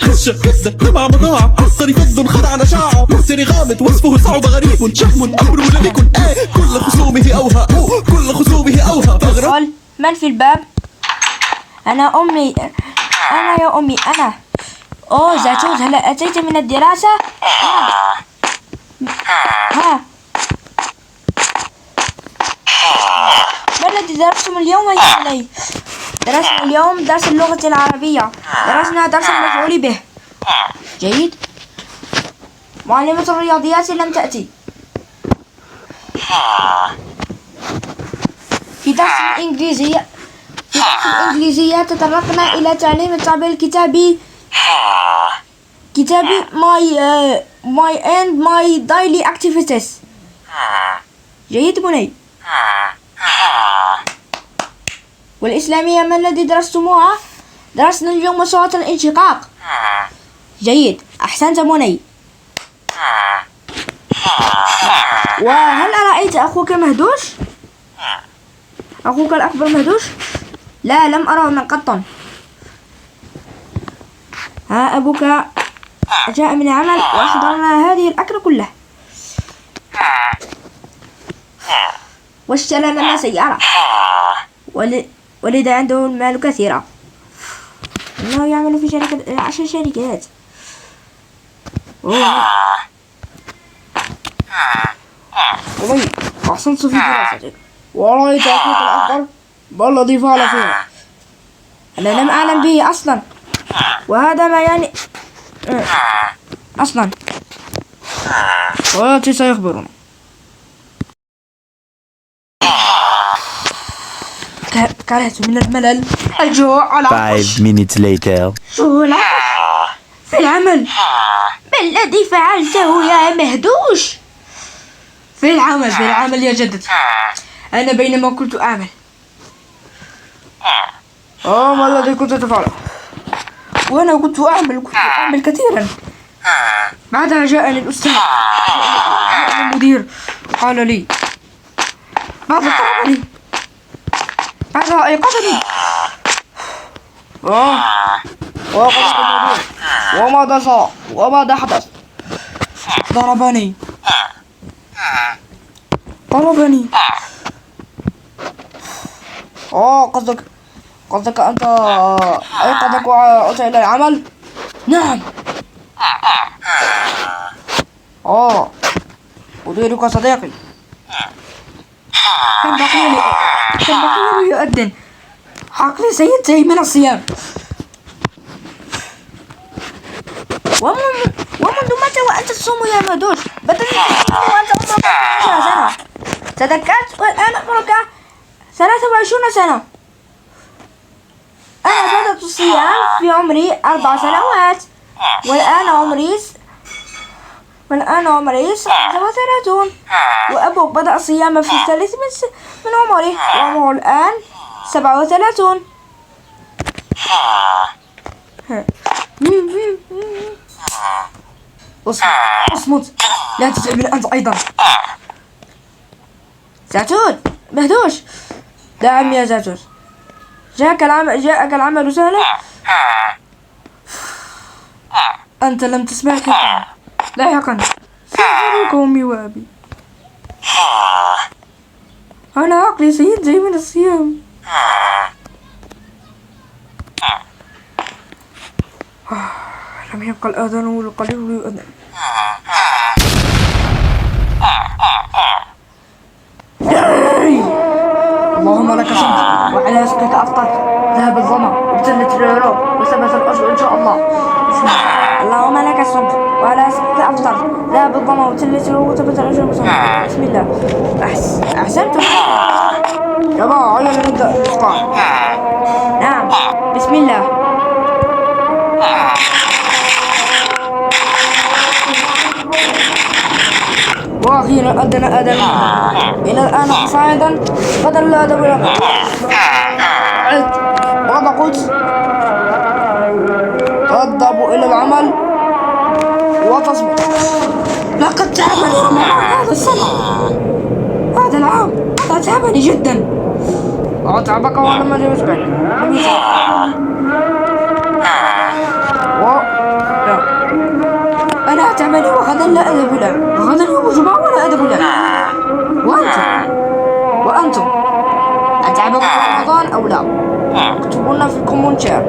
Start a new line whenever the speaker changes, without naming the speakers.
خشة خزة مع مضاعة عصري فز خدع نشاعة مرسل غامض وصفه صعب غريب شهم أمره لم يكن كل خصومه أوهى كل خصومه أوهى
قال من في الباب؟ أنا أمي. أنا يا أمي أنا. أوه زاتوت، هل أتيت من الدراسة؟ ها ما الذي درستم اليوم يا بني؟ درسنا اليوم درس اللغة العربية، درسنا درس المفعول به. جيد. معلمة الرياضيات لم تأتي. في درس الإنجليزية تطرقنا إلى تعليم التعبير الكتابي my and my daily activities. جيد بني. والإسلامية ما الذي درستموها؟ درسنا اليوم سورة الانشقاق. جيد، أحسنت بني. وهل رأيت أخوك مهدوش؟ أخوك الأكبر مهدوش؟ لا، لم أره من قط. ها أبوك جاء من العمل وأحضرنا هذه الأكل كله، واشترى لنا سيارة، ولد عنده المال كثيرا، إنه يعمل في 10 شركات. والله أحسنت في دراستك، ورأيت أخوك الأكبر ما الذي فعل فيه؟ أنا لم أعلم به أصلا، وهذا ما يعني أصلا، والتي سيخبرنا. كرهت من الملل، الجوع، العطش.
5 minutes later.
شو العطش في العمل؟ ما الذي فعلته يا مهدوش؟ في العمل يا جدتي. أنا بينما كنت أعمل. ما الذي كنت تفعله؟ وأنا كنت أعمل كثيرا. بعدها جاءني الأستاذ المدير قال لي، بعدها أيقظني. وقفت المدير، وماذا حدث؟ ضربني. قصدك أنت أيقظك وعدت إلى العمل؟ نعم. مديرك صديقي. كان بقي لي يؤذن. عقلي سينتهي من الصيام. ومنذ متى وأنت تصوم يا مهدوش؟ بدل وأنت عمرك 10 سنة. تذكرت والآن عمرك 23 سنة. أنا بدأت الصيام في عمري 4 سنوات، والآن عمري 37. وأبوك بدأ الصيام في الثالث من عمره، وعمره الآن 37. اصمت، لا تتعبني أنت أيضا. زاتون، مهدوش. نعم يا زاتون. جاءك العمل سهلا؟ أنت لم تسمع كلامي. لاحقا سأخبرك أمي وأبي. أنا عقلي سينتهي من الصيام. لم يبقى الآذان والقليل يؤذن. اللهم لك الحمد، وعلى رزقك أفطرت، ذهب الظمأ وابتلت العروق وثبت الأجر إن شاء الله. اللهم لك الحمد، وعلى رزقك أفطرت، ذهب الظمأ وابتلت العروق وثبت الأجر إن شاء الله. بسم الله. أحسنت. يلا على نبدأ الإفطار. نعم، بسم الله. وأخيرا أذن آدم. إلى الآن صاعدا بدل الأدب ماذا قلت؟ تذهب إلى العمل وتصبر. لقد تعبني هذا السنة، هذا العام تعبني جدا. أتعبك ولم يسبق. لا تعملي وغدا لا أذهب لها، غدا يوم الجمعة ولا أذهب لها. وأنتم أتعبكم رمضان أو لا؟ اكتبوا لنا في الكومنتات.